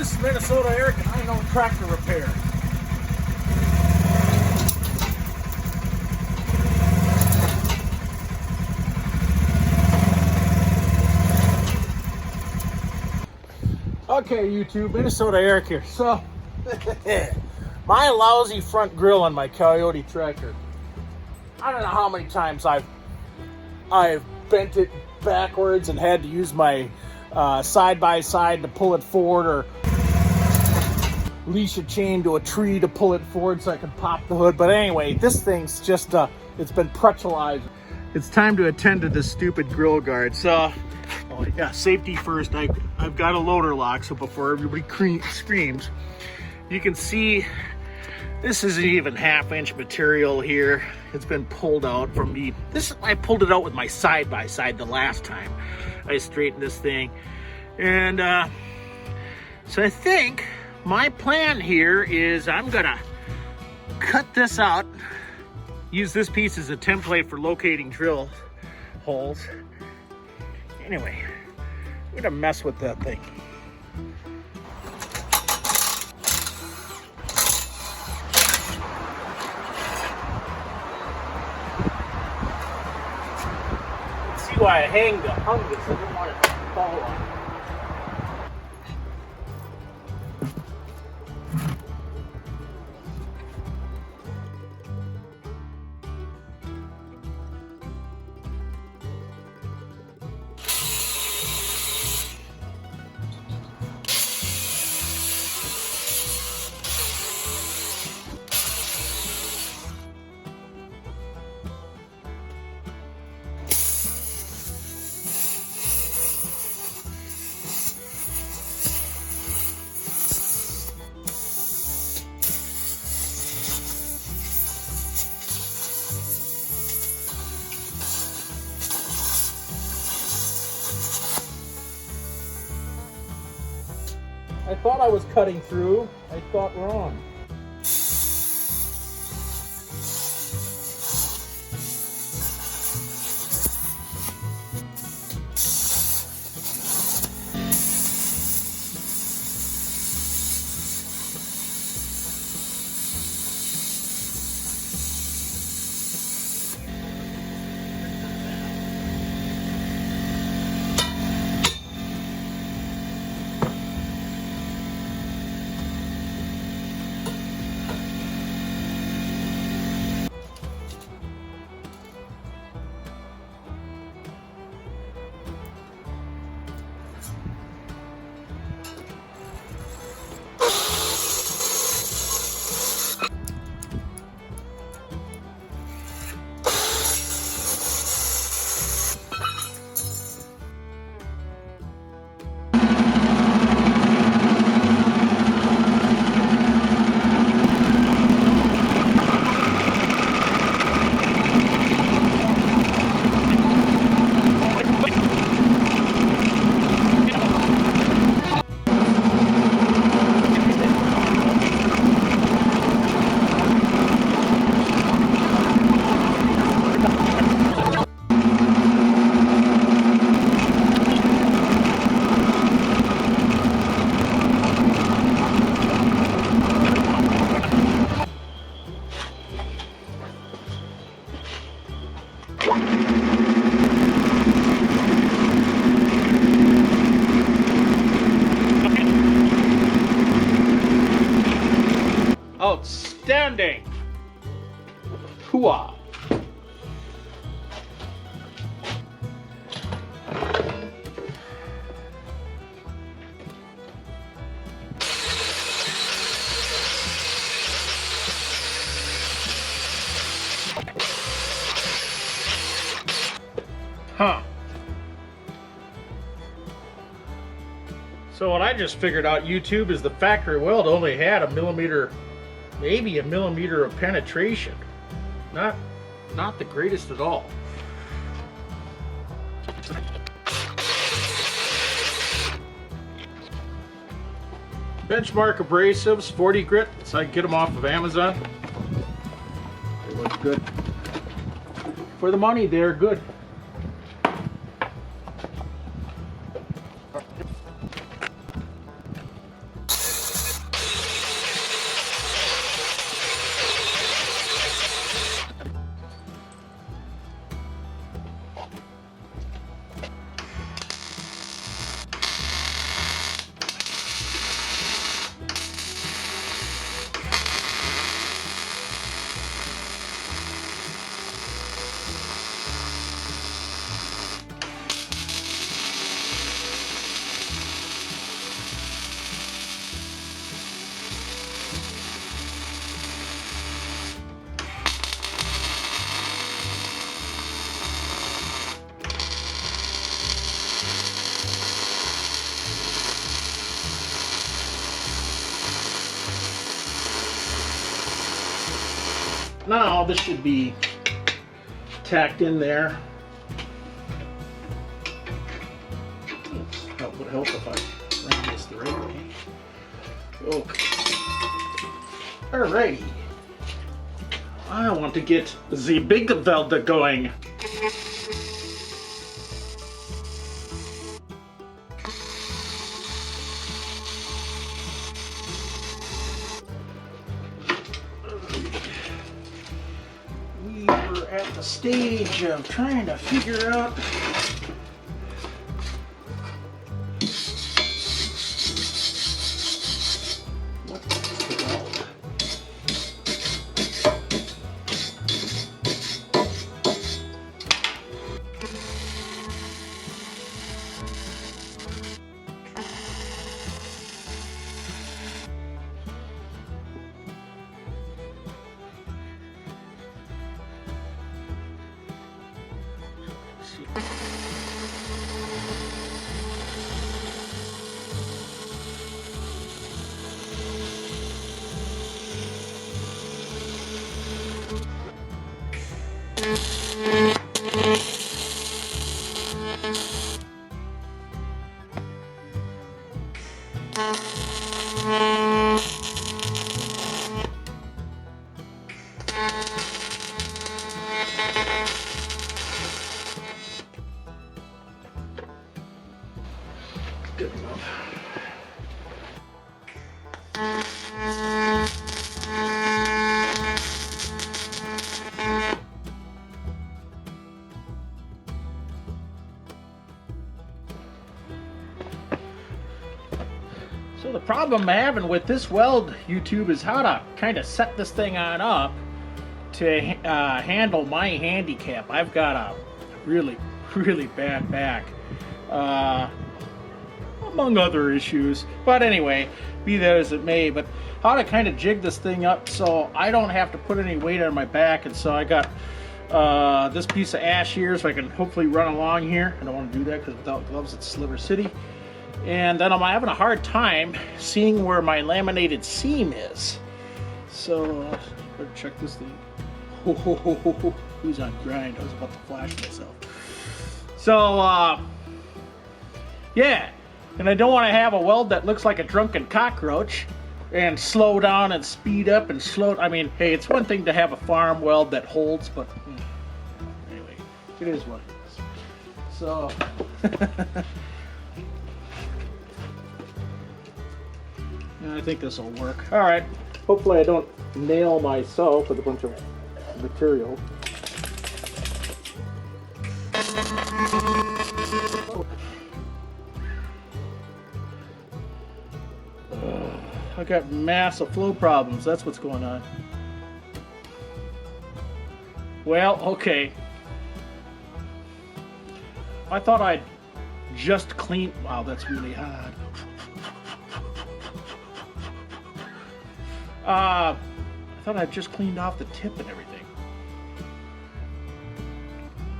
This is MinnesotaEric, and I know tractor repair. Okay, YouTube, MinnesotaEric here. So, my lousy front grille on my Kioti tractor. I don't know how many times I've bent it backwards and had to use my side by side to pull it forward, or leash a chain to a tree to pull it forward so I can pop the hood. But anyway, this thing's just it's been pretzelized. It's time to attend to this stupid grill guard. So, oh yeah, safety first. I've got a loader lock, so before everybody screams, you can see this isn't even half-inch material here. It's been pulled out from me. I pulled it out with my side by side the last time I straightened this thing. And so I think my plan here is I'm gonna cut this out, use this piece as a template for locating drill holes. Anyway, I'm gonna mess with that thing. Let's see why I hung this. I didn't want it to fall on. I thought I was cutting through. I thought wrong. Outstanding! Hooah! Huh. So what I just figured out, YouTube, is the factory weld only had a millimeter, maybe a millimeter of penetration. Not the greatest at all. Benchmark abrasives, 40 grit, so I can get them off of Amazon. They look good. For the money, they're good. now this should be tacked in there. That would help if I ran this the right way. Okay. Alrighty. I want to get the big welder going. We were at the stage of trying to figure out good enough. So the problem I'm having with this weld, YouTube, is how to kind of set this thing on up to handle my handicap. I've got a really, really bad back. Among other issues. But anyway, be that as it may, but how to kind of jig this thing up so I don't have to put any weight on my back. And so I got this piece of ash here so I can hopefully run along here. I don't want to do that because without gloves it's Sliver City. And then I'm having a hard time seeing where my laminated seam is. So better check this thing. Who's on grind? I was about to flash myself. So yeah. And I don't want to have a weld that looks like a drunken cockroach and slow down and speed up and slow. I mean, hey, it's one thing to have a farm weld that holds, but anyway, it is what it is. So, yeah, I think this will work. All right. Hopefully I don't nail myself with a bunch of material. I got massive flow problems. That's what's going on. Well, okay. I thought I'd just clean. Wow, that's really hard. I thought I'd just cleaned off the tip and everything.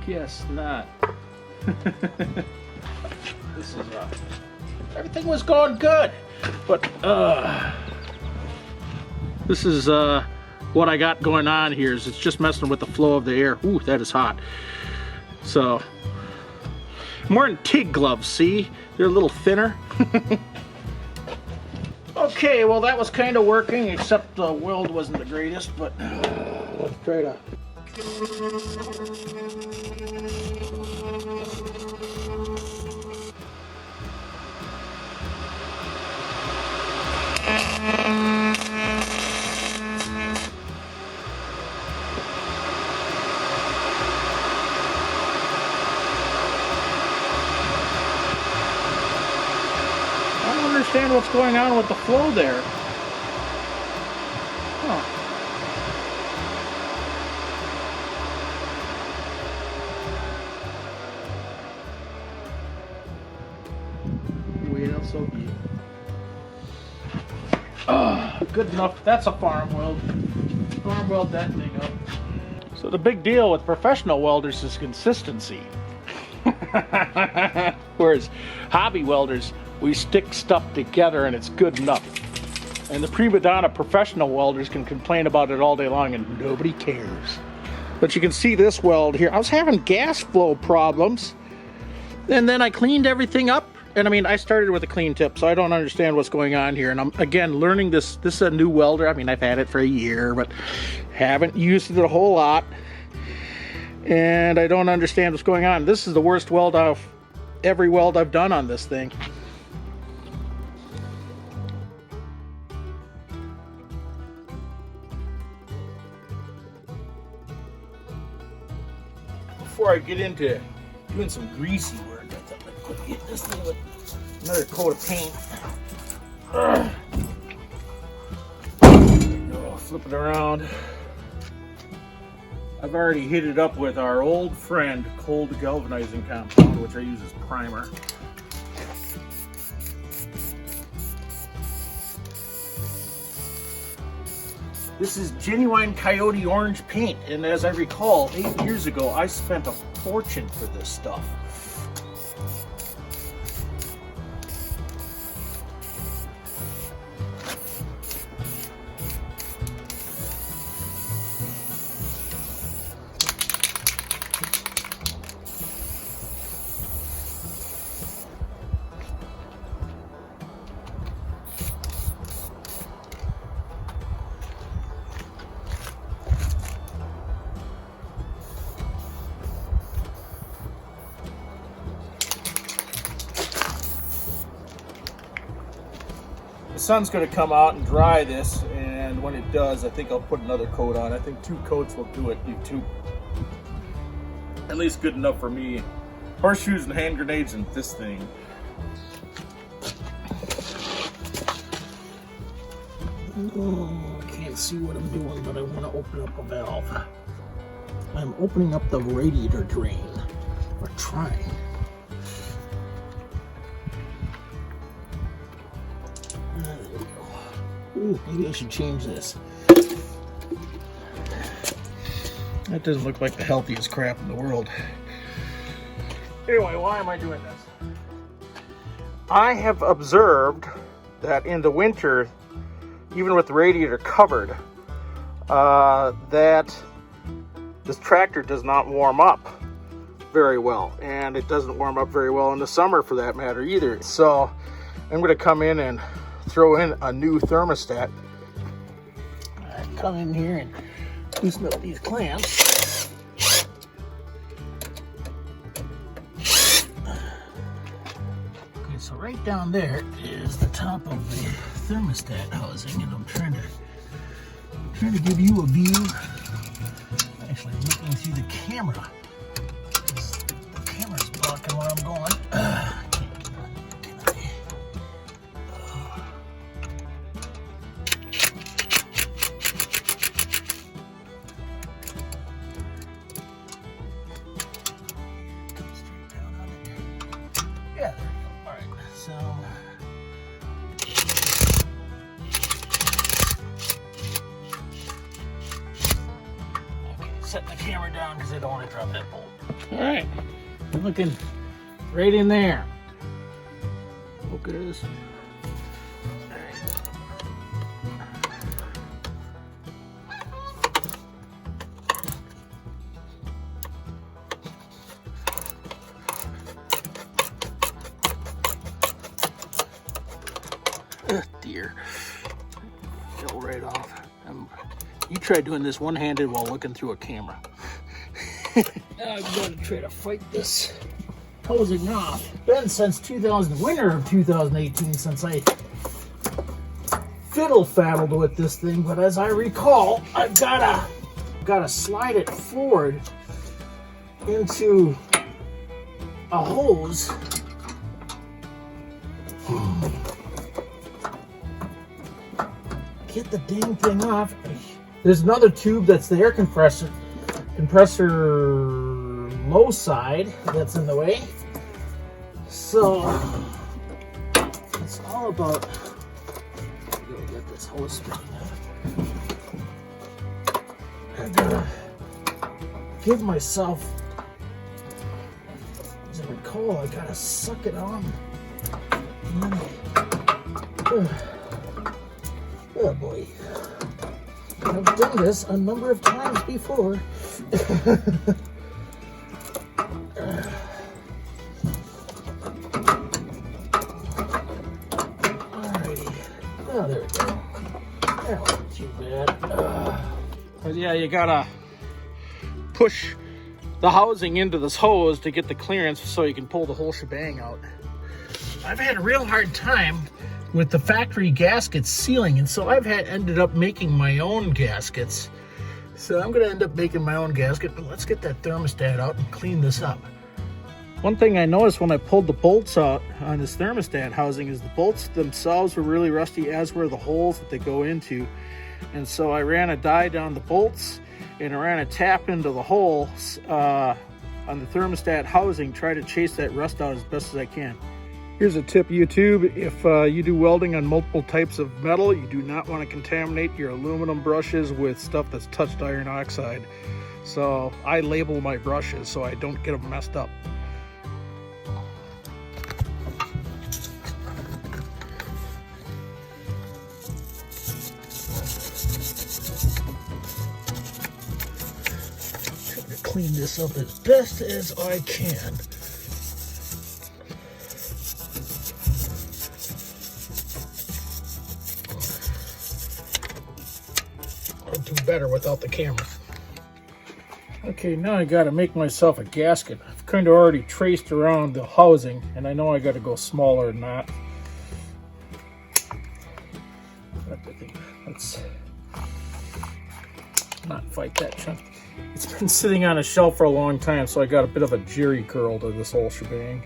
Guess not. This is everything was going good. But this is what I got going on here. Is it's just messing with the flow of the air. Ooh, that is hot. So I'm wearing TIG gloves. See, they're a little thinner. Okay, well that was kind of working, except the weld wasn't the greatest. But let's try to. I don't understand what's going on with the flow there. Huh. Well, so be it. Good enough. That's a farm weld. Farm weld that thing up. So the big deal with professional welders is consistency. Whereas hobby welders, we stick stuff together and it's good enough. And the prima donna professional welders can complain about it all day long and nobody cares. But you can see this weld here. I was having gas flow problems. And then I cleaned everything up. And I mean, I started with a clean tip, so I don't understand what's going on here. And I'm, again, learning this. This is a new welder. I mean, I've had it for a year, but haven't used it a whole lot. And I don't understand what's going on. This is the worst weld every weld I've done on this thing. Before I get into doing some greasy work, I thought I'd quickly hit this thing with another coat of paint. Oh, flip it around. I've already hit it up with our old friend cold galvanizing compound, which I use as primer. This is genuine Kioti orange paint, and as I recall, 8 years ago, I spent a fortune for this stuff. The sun's going to come out and dry this, and when it does, I think I'll put another coat on. I think 2 coats will do it. Do 2. At least good enough for me. Horseshoes and hand grenades and this thing. Oh, I can't see what I'm doing, but I want to open up a valve. I'm opening up the radiator drain, or trying. Ooh, maybe I should change this. That doesn't look like the healthiest crap in the world. Anyway, why am I doing this? I have observed that in the winter, even with the radiator covered, that this tractor does not warm up very well. And it doesn't warm up very well in the summer for that matter either. So I'm going to come in and throw in a new thermostat. Come in here and loosen up these clamps. Okay, so right down there is the top of the thermostat housing, and I'm trying to give you a view. Actually, I'm looking through the camera. The camera's blocking where I'm going. Set the camera down because I don't want to drop that bolt. All right, I'm looking right in there. Focus. All right. Oh dear, fell right off. You try doing this one-handed while looking through a camera. I'm going to try to fight this hosing off. Been since winter of 2018 since I fiddle-faddled with this thing, but as I recall, I've gotta slide it forward into a hose. Get the dang thing off. There's another tube that's the air compressor low side that's in the way. So it's all about get this hose spinning out. I gotta give myself, as I recall, I gotta suck it on. Oh boy. I've done this a number of times before. Alrighty. Oh, there we go. That wasn't too bad. But yeah, you gotta push the housing into this hose to get the clearance so you can pull the whole shebang out. I've had a real hard time with the factory gaskets sealing, and so I've ended up making my own gaskets. So I'm gonna end up making my own gasket, but let's get that thermostat out and clean this up. One thing I noticed when I pulled the bolts out on this thermostat housing is the bolts themselves were really rusty, as were the holes that they go into. And so I ran a die down the bolts and I ran a tap into the holes on the thermostat housing, try to chase that rust out as best as I can. Here's a tip, YouTube. If you do welding on multiple types of metal, you do not want to contaminate your aluminum brushes with stuff that's touched iron oxide. So I label my brushes so I don't get them messed up. Trying to clean this up as best as I can. Do better without the camera. Okay, now I got to make myself a gasket. I've kind of already traced around the housing, and I know I got to go smaller than that. Let's not fight that chunk. It's been sitting on a shelf for a long time, so I got a bit of a jerry curl to this whole shebang.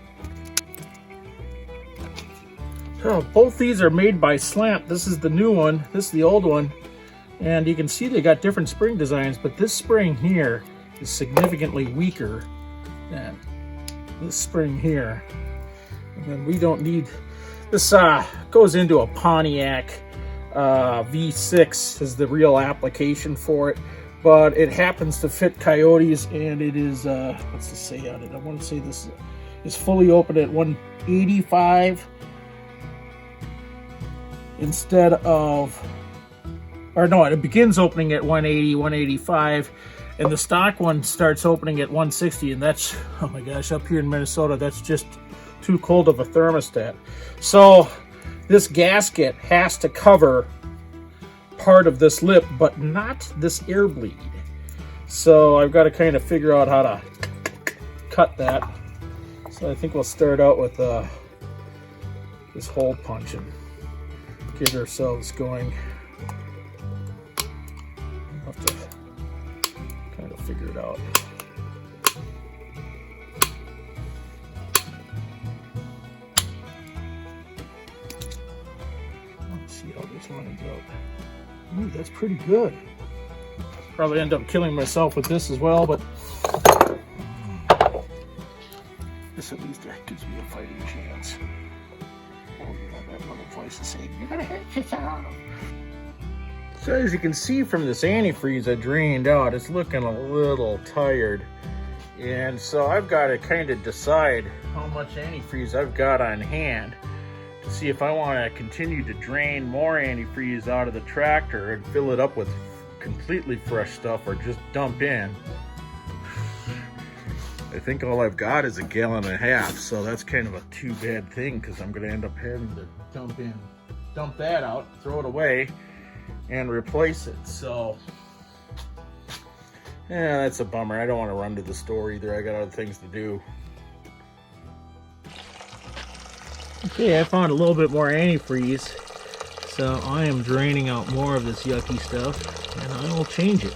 Oh, both these are made by Slant. This is the new one. This is the old one. And you can see they got different spring designs, but this spring here is significantly weaker than this spring here. And then we don't need, this goes into a Pontiac V6 is the real application for it, but it happens to fit Kiot's, and it is, what's the say on it? I want to say this is fully open at 185 instead of, or no, it begins opening at 180, 185, and the stock one starts opening at 160, and that's, oh my gosh, up here in Minnesota, that's just too cold of a thermostat. So this gasket has to cover part of this lip, but not this air bleed. So I've got to kind of figure out how to cut that. So I think we'll start out with this hole punch and get ourselves going. Have to kind of figure it out. Let's see how this lines up. Ooh, that's pretty good. Probably end up killing myself with this as well, but this at least gives me a fighting chance. Oh, you know that little voice is saying, "You're gonna hurt yourself." So as you can see from this antifreeze I drained out, it's looking a little tired. And so I've got to kind of decide how much antifreeze I've got on hand to see if I want to continue to drain more antifreeze out of the tractor and fill it up with completely fresh stuff or just dump in. I think all I've got is 1.5 gallons, so that's kind of a too bad thing because I'm going to end up having to dump that out, throw it away, and replace it. So yeah, that's a bummer. I don't want to run to the store either. I got other things to do. Okay, I found a little bit more antifreeze, so I am draining out more of this yucky stuff, and I will change it.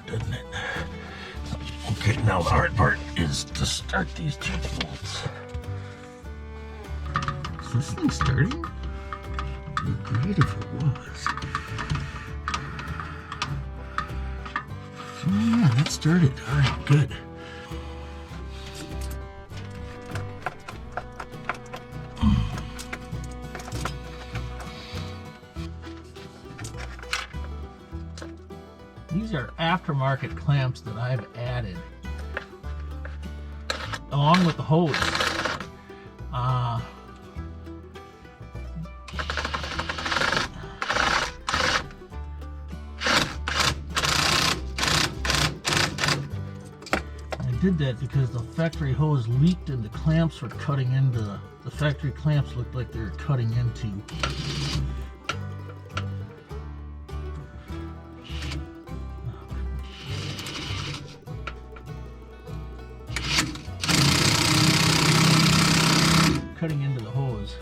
Doesn't it? Okay, now the hard part is to start these two bolts. Is this thing starting? It'd be great if it was. Oh yeah, that started. Alright, good. These are aftermarket clamps that I've added along with the hose. I did that because the factory hose leaked and the clamps were cutting into, the factory clamps looked like they were cutting into. Cutting into the hose.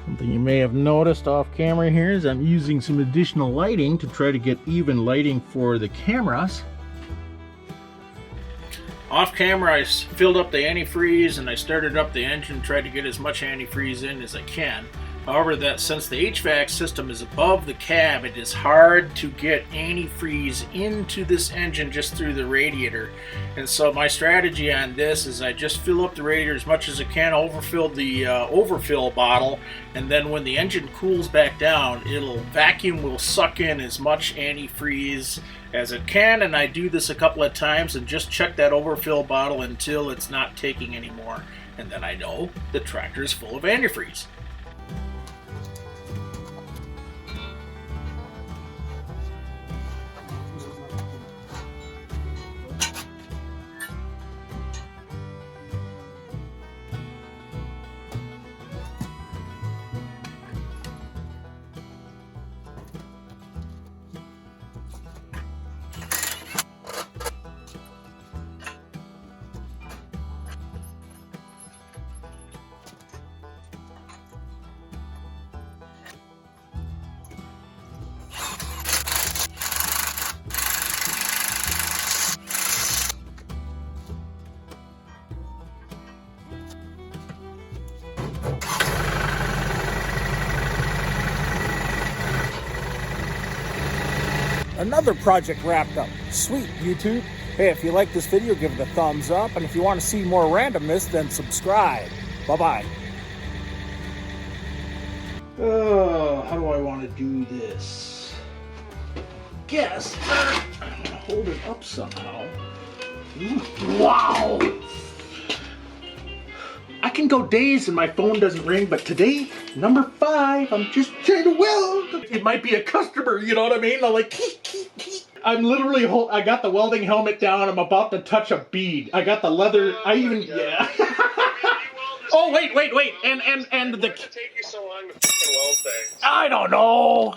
Something you may have noticed off camera here is I'm using some additional lighting to try to get even lighting for the cameras. Off camera I filled up the antifreeze and I started up the engine, tried to get as much antifreeze in as I can. However, that since the HVAC system is above the cab, it is hard to get antifreeze into this engine just through the radiator. And so my strategy on this is I just fill up the radiator as much as I can, overfill the overfill bottle, and then when the engine cools back down, vacuum will suck in as much antifreeze as it can, and I do this a couple of times and just check that overfill bottle until it's not taking anymore. And then I know the tractor is full of antifreeze. Another project wrapped up. Sweet, YouTube. Hey, if you like this video, give it a thumbs up. And if you want to see more randomness, then subscribe. Bye-bye. How do I want to do this? Guess I'm going to hold it up somehow. Wow! I can go days and my phone doesn't ring, but today, number 5, I'm just trying to weld. It might be a customer, you know what I mean? I'm like, I'm literally, I got the welding helmet down, I'm about to touch a bead. I got the leather, yeah. Oh, wait, and the... Why does it take you so long to fucking weld things? I don't know.